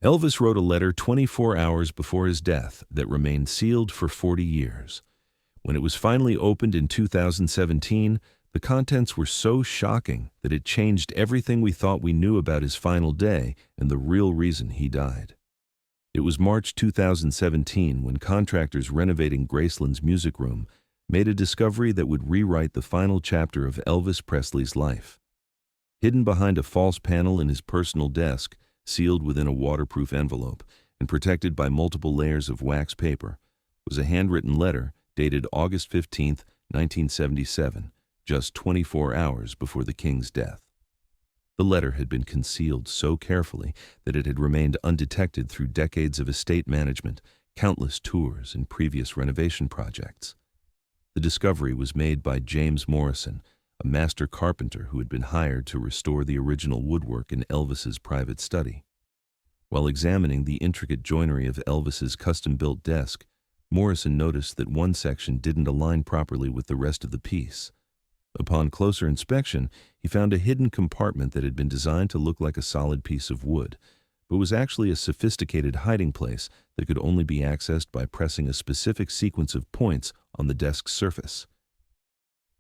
Elvis wrote a letter 24 hours before his death that remained sealed for 40 years. When it was finally opened in 2017, the contents were so shocking that it changed everything we thought we knew about his final day and the real reason he died. It was March 2017 when contractors renovating Graceland's music room made a discovery that would rewrite the final chapter of Elvis Presley's life. Hidden behind a false panel in his personal desk, sealed within a waterproof envelope and protected by multiple layers of wax paper, was a handwritten letter dated August 15, 1977, just 24 hours before the king's death. The letter had been concealed so carefully that it had remained undetected through decades of estate management, countless tours, and previous renovation projects. The discovery was made by James Morrison, a master carpenter who had been hired to restore the original woodwork in Elvis's private study. While examining the intricate joinery of Elvis's custom-built desk, Morrison noticed that one section didn't align properly with the rest of the piece. Upon closer inspection, he found a hidden compartment that had been designed to look like a solid piece of wood, but was actually a sophisticated hiding place that could only be accessed by pressing a specific sequence of points on the desk's surface.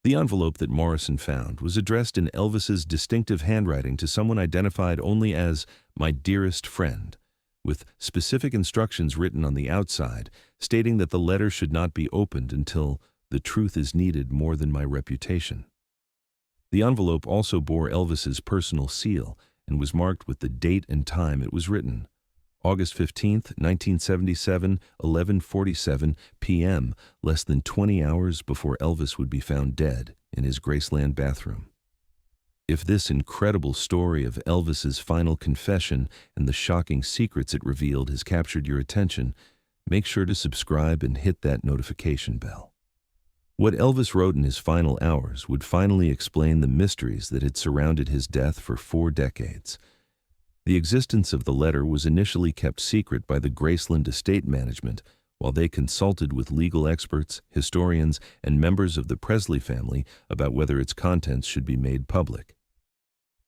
The envelope that Morrison found was addressed in Elvis's distinctive handwriting to someone identified only as "my dearest friend," with specific instructions written on the outside stating that the letter should not be opened until "the truth is needed more than my reputation." The envelope also bore Elvis's personal seal and was marked with the date and time it was written: August 15, 1977, 11:47 p.m., less than 20 hours before Elvis would be found dead in his Graceland bathroom. If this incredible story of Elvis's final confession and the shocking secrets it revealed has captured your attention, make sure to subscribe and hit that notification bell. What Elvis wrote in his final hours would finally explain the mysteries that had surrounded his death for 4 decades. The existence of the letter was initially kept secret by the Graceland estate management while they consulted with legal experts, historians, and members of the Presley family about whether its contents should be made public.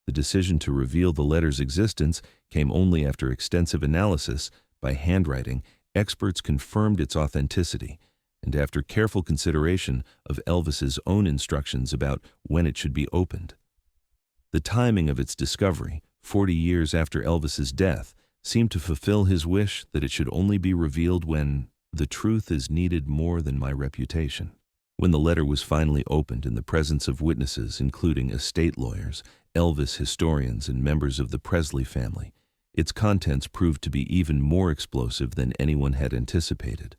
The decision to reveal the letter's existence came only after extensive analysis. By handwriting, experts confirmed its authenticity, and after careful consideration of Elvis's own instructions about when it should be opened. The timing of its discovery, 40 years after Elvis's death, seemed to fulfill his wish that it should only be revealed when "the truth is needed more than my reputation." When the letter was finally opened in the presence of witnesses including estate lawyers, Elvis historians, and members of the Presley family, its contents proved to be even more explosive than anyone had anticipated.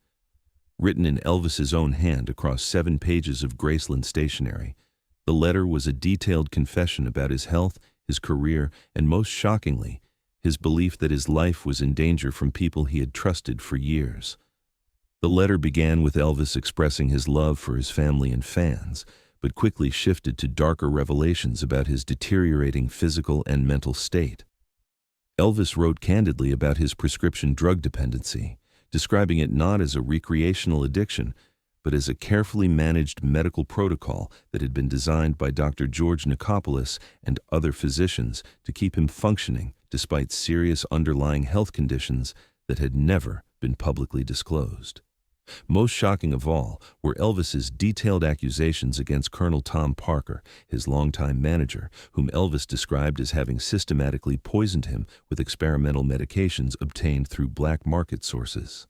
Written in Elvis's own hand across 7 pages of Graceland stationery, the letter was a detailed confession about his health, his career, and most shockingly, his belief that his life was in danger from people he had trusted for years. The letter began with Elvis expressing his love for his family and fans, but quickly shifted to darker revelations about his deteriorating physical and mental state. Elvis wrote candidly about his prescription drug dependency, describing it not as a recreational addiction, but as a carefully managed medical protocol that had been designed by Dr. George Nicopolis and other physicians to keep him functioning despite serious underlying health conditions that had never been publicly disclosed. Most shocking of all were Elvis's detailed accusations against Colonel Tom Parker, his longtime manager, whom Elvis described as having systematically poisoned him with experimental medications obtained through black market sources.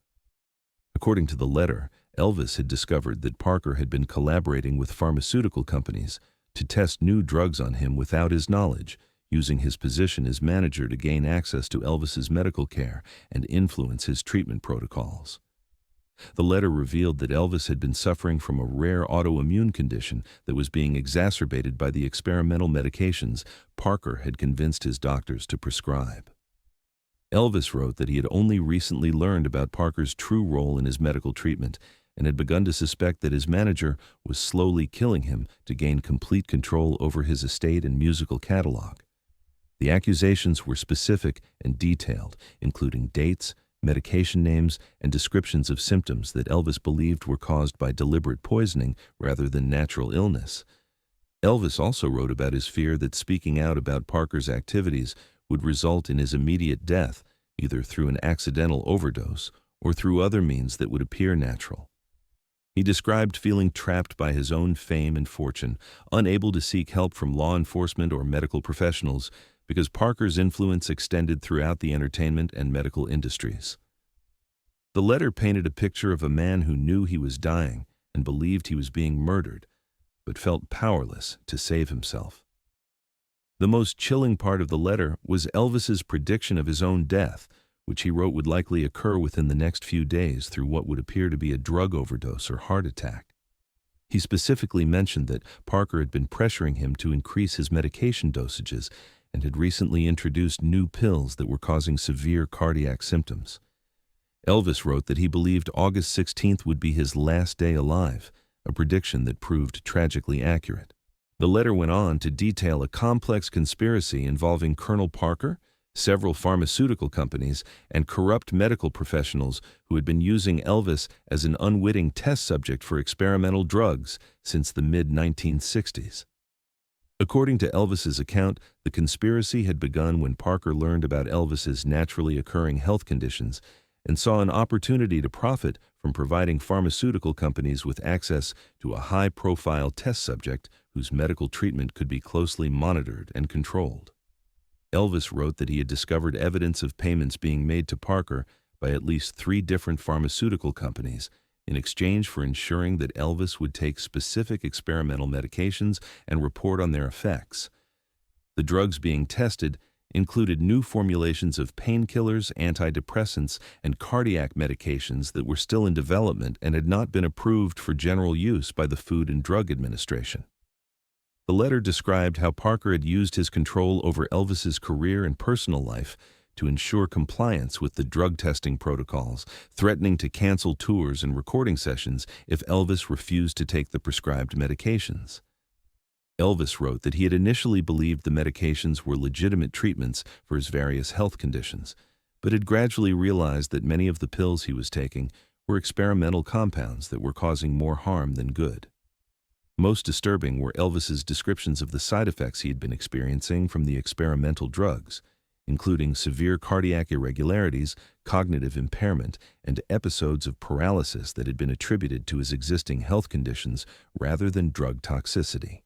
According to the letter, Elvis had discovered that Parker had been collaborating with pharmaceutical companies to test new drugs on him without his knowledge, using his position as manager to gain access to Elvis's medical care and influence his treatment protocols. The letter revealed that Elvis had been suffering from a rare autoimmune condition that was being exacerbated by the experimental medications Parker had convinced his doctors to prescribe. Elvis wrote that he had only recently learned about Parker's true role in his medical treatment and had begun to suspect that his manager was slowly killing him to gain complete control over his estate and musical catalog. The accusations were specific and detailed, including dates, medication names, and descriptions of symptoms that Elvis believed were caused by deliberate poisoning rather than natural illness. Elvis also wrote about his fear that speaking out about Parker's activities would result in his immediate death, either through an accidental overdose or through other means that would appear natural. He described feeling trapped by his own fame and fortune, unable to seek help from law enforcement or medical professionals because Parker's influence extended throughout the entertainment and medical industries. The letter painted a picture of a man who knew he was dying and believed he was being murdered, but felt powerless to save himself. The most chilling part of the letter was Elvis's prediction of his own death, which he wrote would likely occur within the next few days through what would appear to be a drug overdose or heart attack. He specifically mentioned that Parker had been pressuring him to increase his medication dosages and had recently introduced new pills that were causing severe cardiac symptoms. Elvis wrote that he believed August 16th would be his last day alive, a prediction that proved tragically accurate. The letter went on to detail a complex conspiracy involving Colonel Parker, several pharmaceutical companies, and corrupt medical professionals who had been using Elvis as an unwitting test subject for experimental drugs since the mid-1960s. According to Elvis's account, the conspiracy had begun when Parker learned about Elvis's naturally occurring health conditions and saw an opportunity to profit from providing pharmaceutical companies with access to a high-profile test subject whose medical treatment could be closely monitored and controlled. Elvis wrote that he had discovered evidence of payments being made to Parker by at least 3 different pharmaceutical companies in exchange for ensuring that Elvis would take specific experimental medications and report on their effects. The drugs being tested included new formulations of painkillers, antidepressants, and cardiac medications that were still in development and had not been approved for general use by the Food and Drug Administration. The letter described how Parker had used his control over Elvis's career and personal life to ensure compliance with the drug testing protocols, threatening to cancel tours and recording sessions if Elvis refused to take the prescribed medications. Elvis wrote that he had initially believed the medications were legitimate treatments for his various health conditions, but had gradually realized that many of the pills he was taking were experimental compounds that were causing more harm than good. Most disturbing were Elvis's descriptions of the side effects he had been experiencing from the experimental drugs, including severe cardiac irregularities, cognitive impairment, and episodes of paralysis that had been attributed to his existing health conditions rather than drug toxicity.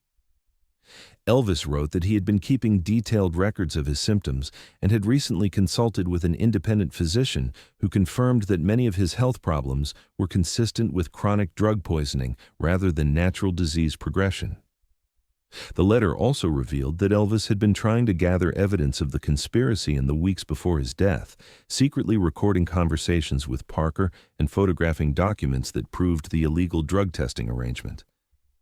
Elvis wrote that he had been keeping detailed records of his symptoms and had recently consulted with an independent physician who confirmed that many of his health problems were consistent with chronic drug poisoning rather than natural disease progression. The letter also revealed that Elvis had been trying to gather evidence of the conspiracy in the weeks before his death, secretly recording conversations with Parker and photographing documents that proved the illegal drug testing arrangement.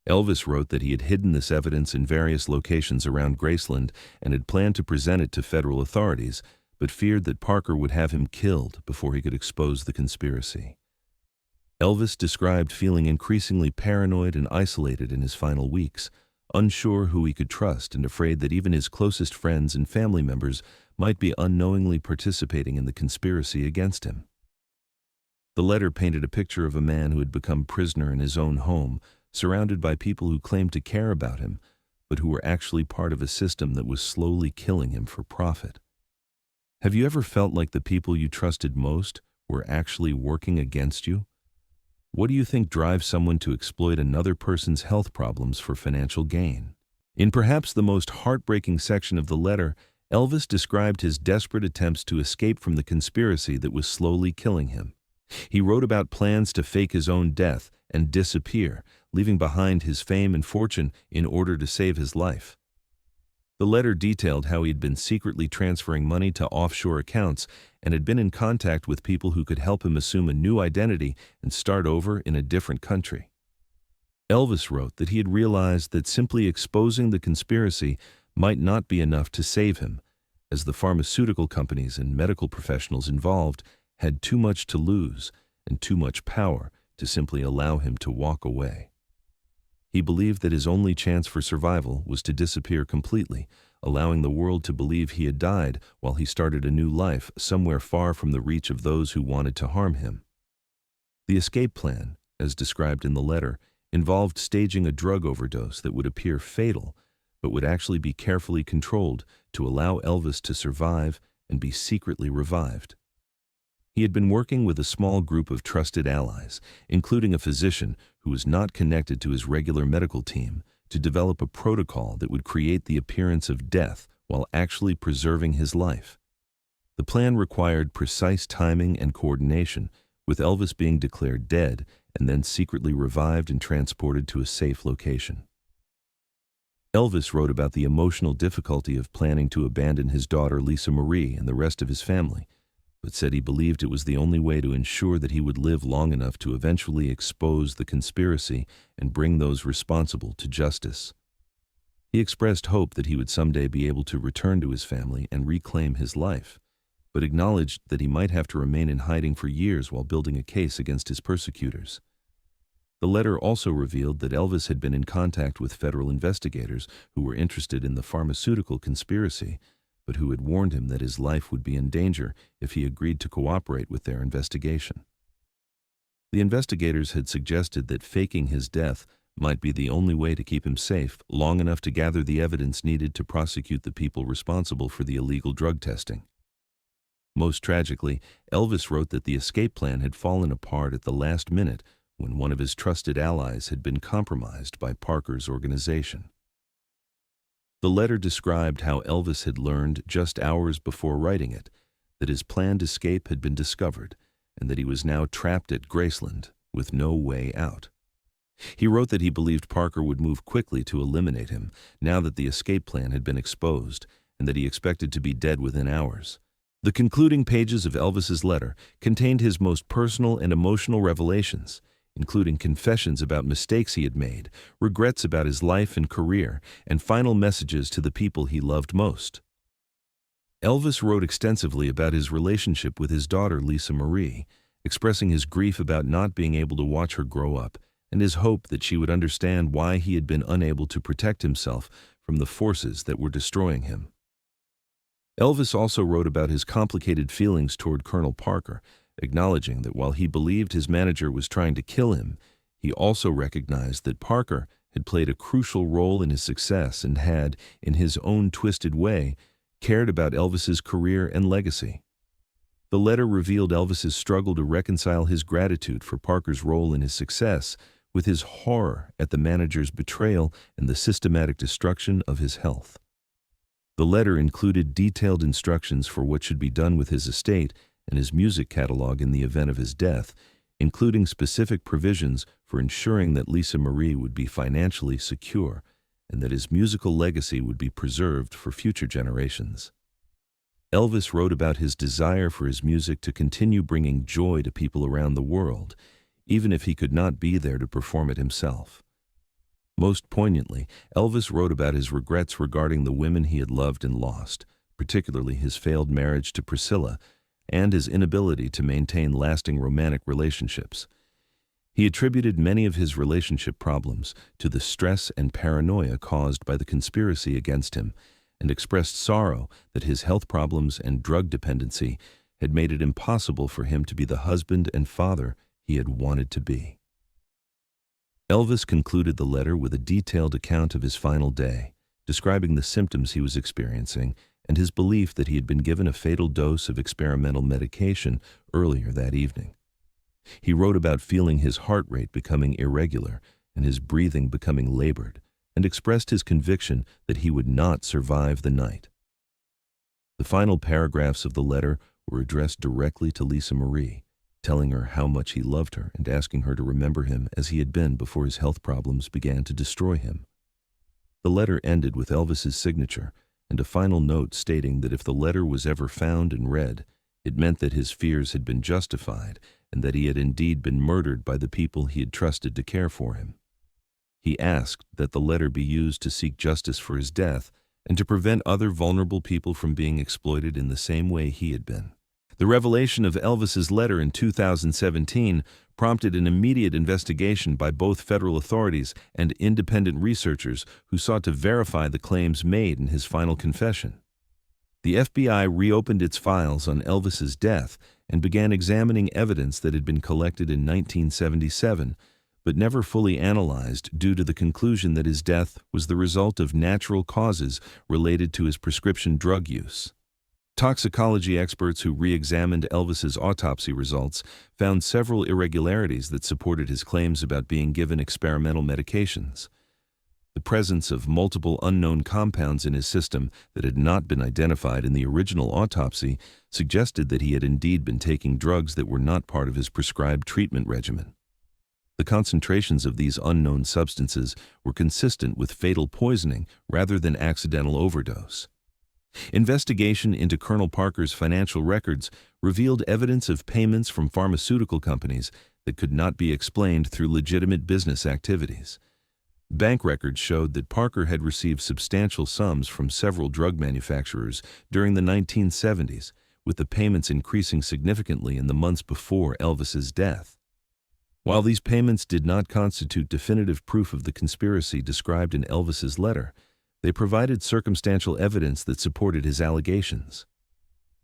Elvis wrote that he had hidden this evidence in various locations around Graceland and had planned to present it to federal authorities, but feared that Parker would have him killed before he could expose the conspiracy. Elvis described feeling increasingly paranoid and isolated in his final weeks, unsure who he could trust and afraid that even his closest friends and family members might be unknowingly participating in the conspiracy against him. The letter painted a picture of a man who had become prisoner in his own home, surrounded by people who claimed to care about him, but who were actually part of a system that was slowly killing him for profit. Have you ever felt like the people you trusted most were actually working against you? What do you think drives someone to exploit another person's health problems for financial gain? In perhaps the most heartbreaking section of the letter, Elvis described his desperate attempts to escape from the conspiracy that was slowly killing him. He wrote about plans to fake his own death and disappear, leaving behind his fame and fortune in order to save his life. The letter detailed how he had been secretly transferring money to offshore accounts and had been in contact with people who could help him assume a new identity and start over in a different country. Elvis wrote that he had realized that simply exposing the conspiracy might not be enough to save him, as the pharmaceutical companies and medical professionals involved had too much to lose and too much power to simply allow him to walk away. He believed that his only chance for survival was to disappear completely, allowing the world to believe he had died while he started a new life somewhere far from the reach of those who wanted to harm him. The escape plan, as described in the letter, involved staging a drug overdose that would appear fatal, but would actually be carefully controlled to allow Elvis to survive and be secretly revived. He had been working with a small group of trusted allies, including a physician who was not connected to his regular medical team, to develop a protocol that would create the appearance of death while actually preserving his life. The plan required precise timing and coordination, with Elvis being declared dead and then secretly revived and transported to a safe location. Elvis wrote about the emotional difficulty of planning to abandon his daughter Lisa Marie and the rest of his family, but said he believed it was the only way to ensure that he would live long enough to eventually expose the conspiracy and bring those responsible to justice. He expressed hope that he would someday be able to return to his family and reclaim his life, but acknowledged that he might have to remain in hiding for years while building a case against his persecutors. The letter also revealed that Elvis had been in contact with federal investigators who were interested in the pharmaceutical conspiracy, but who had warned him that his life would be in danger if he agreed to cooperate with their investigation. The investigators had suggested that faking his death might be the only way to keep him safe long enough to gather the evidence needed to prosecute the people responsible for the illegal drug testing. Most tragically, Elvis wrote that the escape plan had fallen apart at the last minute when one of his trusted allies had been compromised by Parker's organization. The letter described how Elvis had learned just hours before writing it that his planned escape had been discovered and that he was now trapped at Graceland with no way out. He wrote that he believed Parker would move quickly to eliminate him now that the escape plan had been exposed and that he expected to be dead within hours. The concluding pages of Elvis's letter contained his most personal and emotional revelations, including confessions about mistakes he had made, regrets about his life and career, and final messages to the people he loved most. Elvis wrote extensively about his relationship with his daughter Lisa Marie, expressing his grief about not being able to watch her grow up and his hope that she would understand why he had been unable to protect himself from the forces that were destroying him. Elvis also wrote about his complicated feelings toward Colonel Parker, acknowledging that while he believed his manager was trying to kill him, he also recognized that Parker had played a crucial role in his success and had, in his own twisted way, cared about Elvis's career and legacy. The letter revealed Elvis's struggle to reconcile his gratitude for Parker's role in his success with his horror at the manager's betrayal and the systematic destruction of his health. The letter included detailed instructions for what should be done with his estate and his music catalog in the event of his death, including specific provisions for ensuring that Lisa Marie would be financially secure and that his musical legacy would be preserved for future generations. Elvis wrote about his desire for his music to continue bringing joy to people around the world, even if he could not be there to perform it himself. Most poignantly, Elvis wrote about his regrets regarding the women he had loved and lost, particularly his failed marriage to Priscilla, and his inability to maintain lasting romantic relationships. He attributed many of his relationship problems to the stress and paranoia caused by the conspiracy against him, and expressed sorrow that his health problems and drug dependency had made it impossible for him to be the husband and father he had wanted to be. Elvis concluded the letter with a detailed account of his final day, describing the symptoms he was experiencing and his belief that he had been given a fatal dose of experimental medication earlier that evening. He wrote about feeling his heart rate becoming irregular and his breathing becoming labored, and expressed his conviction that he would not survive the night. The final paragraphs of the letter were addressed directly to Lisa Marie, telling her how much he loved her and asking her to remember him as he had been before his health problems began to destroy him. The letter ended with Elvis's signature and a final note stating that if the letter was ever found and read, it meant that his fears had been justified and that he had indeed been murdered by the people he had trusted to care for him. He asked that the letter be used to seek justice for his death and to prevent other vulnerable people from being exploited in the same way he had been. The revelation of Elvis's letter in 2017 prompted an immediate investigation by both federal authorities and independent researchers who sought to verify the claims made in his final confession. The FBI reopened its files on Elvis's death and began examining evidence that had been collected in 1977, but never fully analyzed due to the conclusion that his death was the result of natural causes related to his prescription drug use. Toxicology experts who re-examined Elvis's autopsy results found several irregularities that supported his claims about being given experimental medications. The presence of multiple unknown compounds in his system that had not been identified in the original autopsy suggested that he had indeed been taking drugs that were not part of his prescribed treatment regimen. The concentrations of these unknown substances were consistent with fatal poisoning rather than accidental overdose. Investigation into Colonel Parker's financial records revealed evidence of payments from pharmaceutical companies that could not be explained through legitimate business activities. Bank records showed that Parker had received substantial sums from several drug manufacturers during the 1970s, with the payments increasing significantly in the months before Elvis's death. While these payments did not constitute definitive proof of the conspiracy described in Elvis's letter, they provided circumstantial evidence that supported his allegations.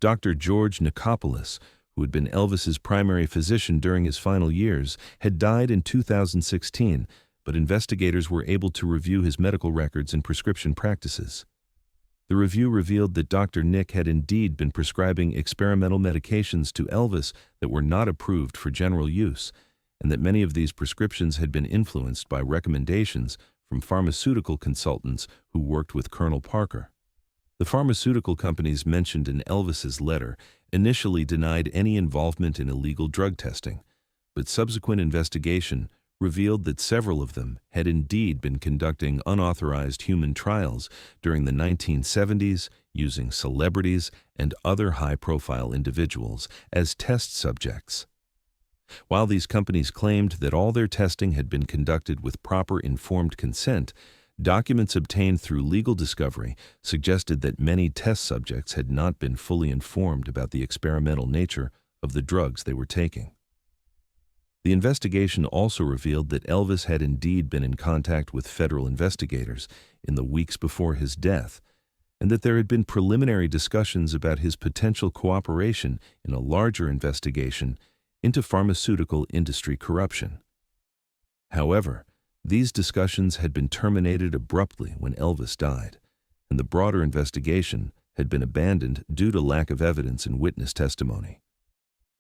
Dr. George Nikopoulos, who had been Elvis's primary physician during his final years, had died in 2016, but investigators were able to review his medical records and prescription practices. The review revealed that Dr. Nick had indeed been prescribing experimental medications to Elvis that were not approved for general use, and that many of these prescriptions had been influenced by recommendations from pharmaceutical consultants who worked with Colonel Parker. The pharmaceutical companies mentioned in Elvis's letter initially denied any involvement in illegal drug testing, but subsequent investigation revealed that several of them had indeed been conducting unauthorized human trials during the 1970s using celebrities and other high-profile individuals as test subjects. While these companies claimed that all their testing had been conducted with proper informed consent, documents obtained through legal discovery suggested that many test subjects had not been fully informed about the experimental nature of the drugs they were taking. The investigation also revealed that Elvis had indeed been in contact with federal investigators in the weeks before his death, and that there had been preliminary discussions about his potential cooperation in a larger investigation into pharmaceutical industry corruption. However, these discussions had been terminated abruptly when Elvis died, and the broader investigation had been abandoned due to lack of evidence and witness testimony.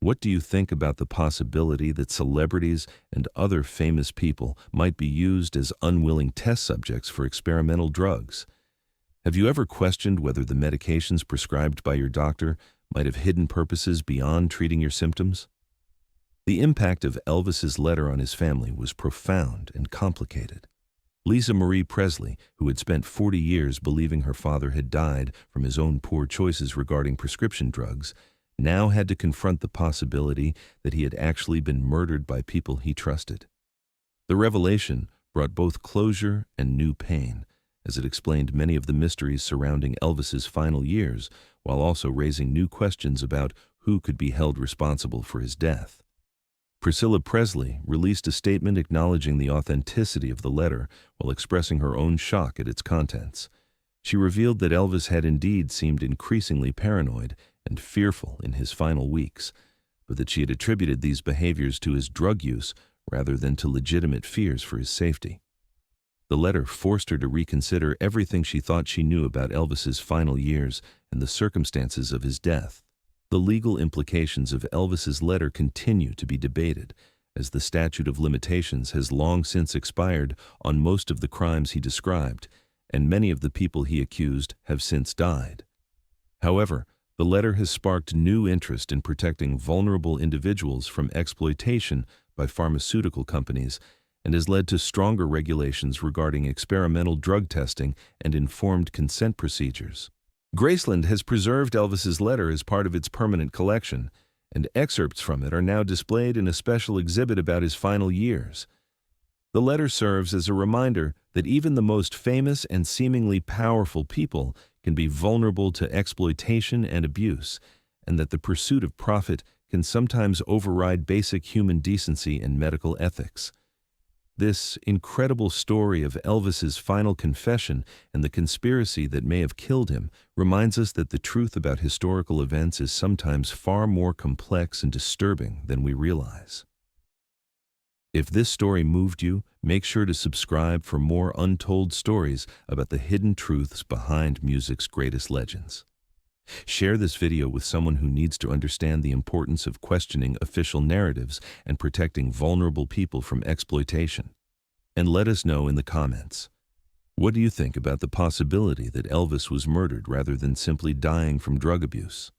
What do you think about the possibility that celebrities and other famous people might be used as unwilling test subjects for experimental drugs? Have you ever questioned whether the medications prescribed by your doctor might have hidden purposes beyond treating your symptoms? The impact of Elvis's letter on his family was profound and complicated. Lisa Marie Presley, who had spent 40 years believing her father had died from his own poor choices regarding prescription drugs, now had to confront the possibility that he had actually been murdered by people he trusted. The revelation brought both closure and new pain, as it explained many of the mysteries surrounding Elvis's final years, while also raising new questions about who could be held responsible for his death. Priscilla Presley released a statement acknowledging the authenticity of the letter while expressing her own shock at its contents. She revealed that Elvis had indeed seemed increasingly paranoid and fearful in his final weeks, but that she had attributed these behaviors to his drug use rather than to legitimate fears for his safety. The letter forced her to reconsider everything she thought she knew about Elvis's final years and the circumstances of his death. The legal implications of Elvis's letter continue to be debated, as the statute of limitations has long since expired on most of the crimes he described, and many of the people he accused have since died. However, the letter has sparked new interest in protecting vulnerable individuals from exploitation by pharmaceutical companies and has led to stronger regulations regarding experimental drug testing and informed consent procedures. Graceland has preserved Elvis's letter as part of its permanent collection, and excerpts from it are now displayed in a special exhibit about his final years. The letter serves as a reminder that even the most famous and seemingly powerful people can be vulnerable to exploitation and abuse, and that the pursuit of profit can sometimes override basic human decency and medical ethics. This incredible story of Elvis's final confession and the conspiracy that may have killed him reminds us that the truth about historical events is sometimes far more complex and disturbing than we realize. If this story moved you, make sure to subscribe for more untold stories about the hidden truths behind music's greatest legends. Share this video with someone who needs to understand the importance of questioning official narratives and protecting vulnerable people from exploitation. And let us know in the comments. What do you think about the possibility that Elvis was murdered rather than simply dying from drug abuse?